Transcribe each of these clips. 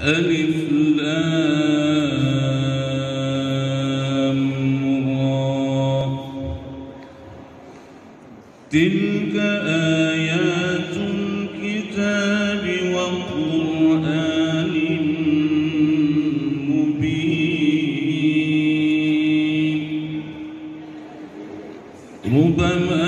ألف لام را تلك آيات الكتاب وقرآن مبين ربما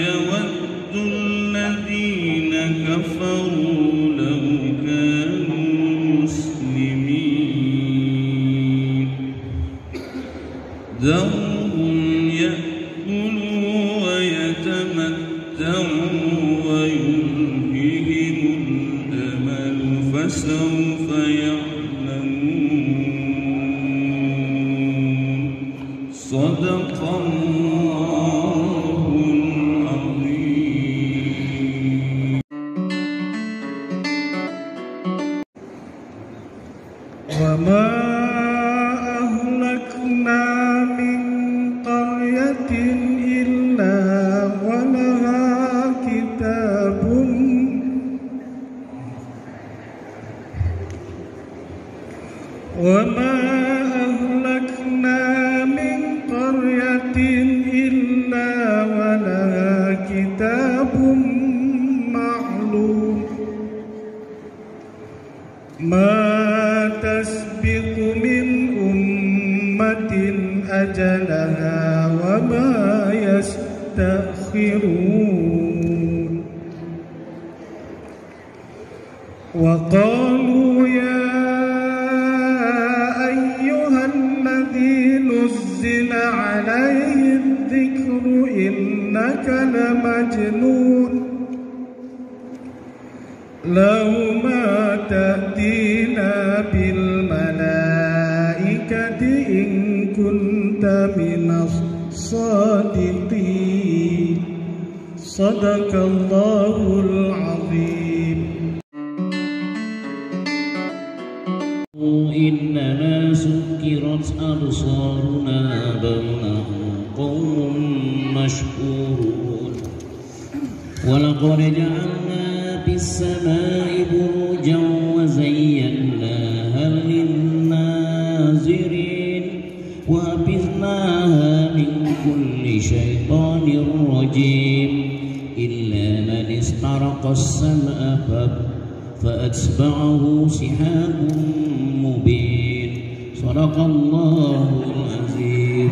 يود الذين كفروا لو كانوا مسلمين ذرهم يأكلوا ويتمتعوا ويلههم الأمل فسوف يعلمون صدق الله العظيم. وما أهلكنا من قرية إلا ولها كتاب معلوم ما تسبق من أمة أجلها وما يستأخرون وقالوا يا أيها الذي نزل عليه الذكر إنك لمجنون لو ما تأتينا بالملائكة إن كنت من الصادقين صدق الله العظيم. إنما سكرت أبصارنا بل نحن قوم مشكورون ولقد جعلنا في السماء بروجا وزيناها للناظرين وحفظناها من كل شيطان رجيم إلا من استرق السمع فأتبعه شهاب مبين صدق الله العظيم.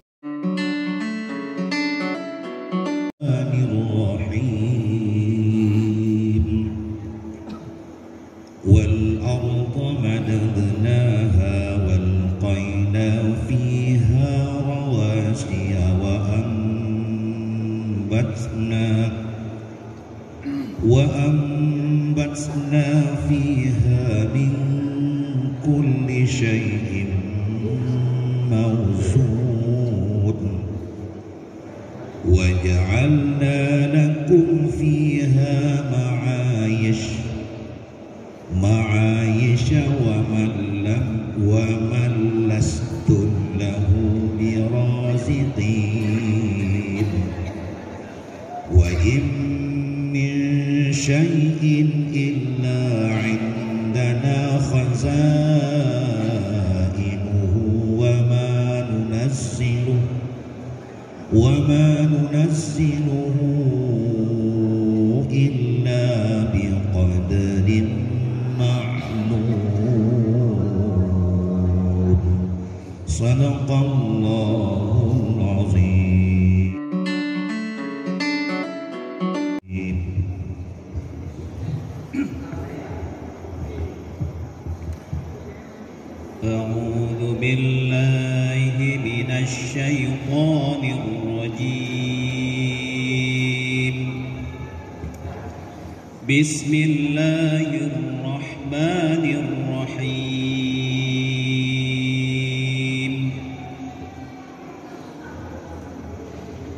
والأرض مددناها والقينا فيها رواسي وأنبتنا فيها من كل شيء موزون وجعلنا لكم فيها معايش ومن لستم له برازقين وإن من شيء إلا عندنا خزائنه وما ننزله إلا بقدر معلوم صدق الله العظيم. أعوذ بالله من الشيطان الرجيم بسم الله الرحمن الرحيم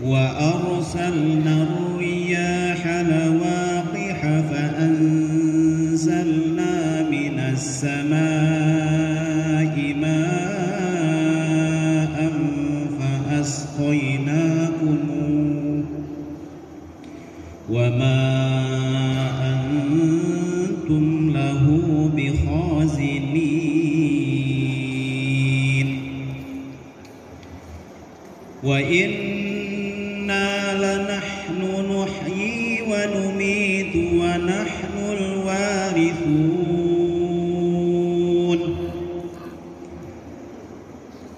وأرسلنا الرياح لواقح فأنزلنا من السماء ماء فأسقيناكموه وما أنتم له بخازنين وإنا لنحن نحيي ونميت ونحن الوارثون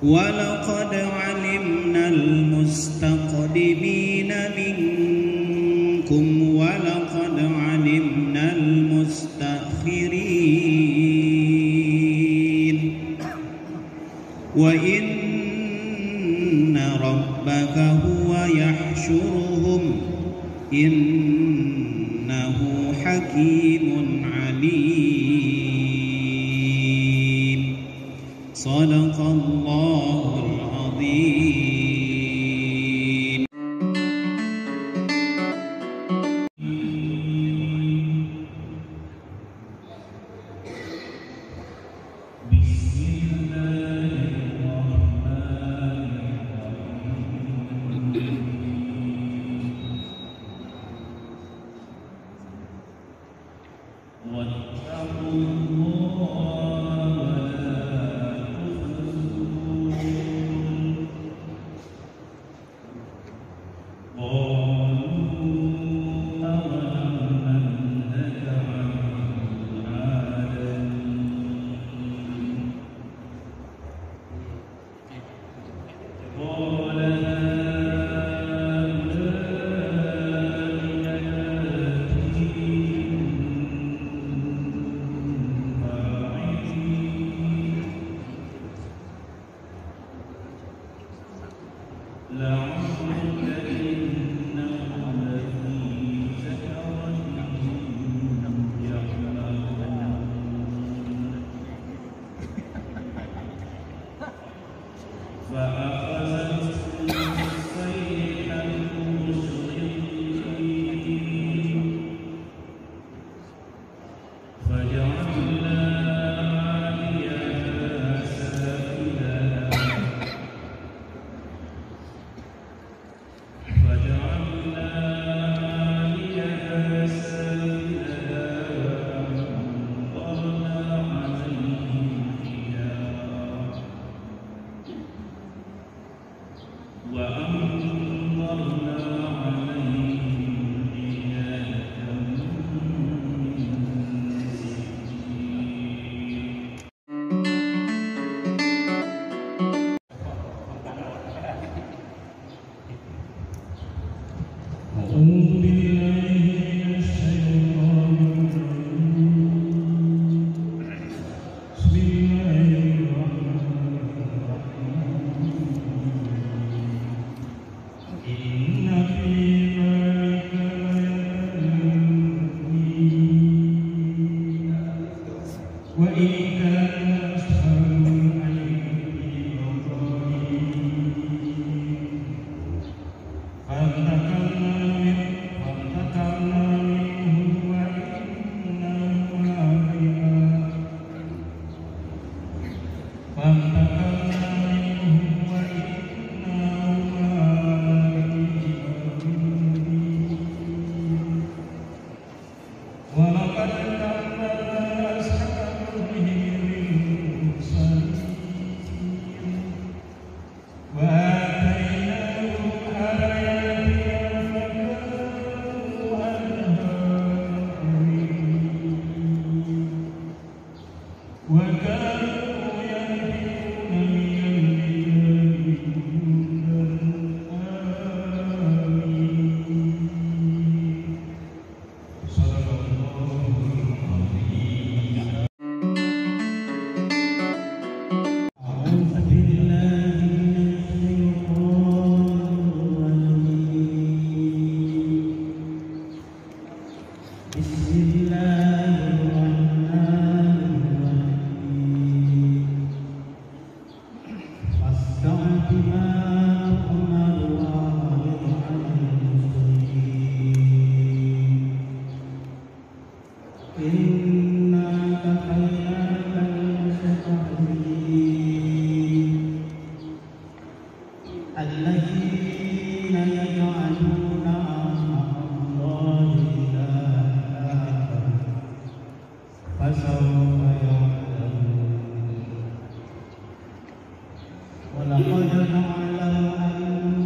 ولقد علمنا المستقدمين منكم ولقد علمنا المستأخرين وإن ربك هو يحشرهم إنه حكيم عليم صدق الله العظيم. ولقد نعلم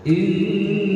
إن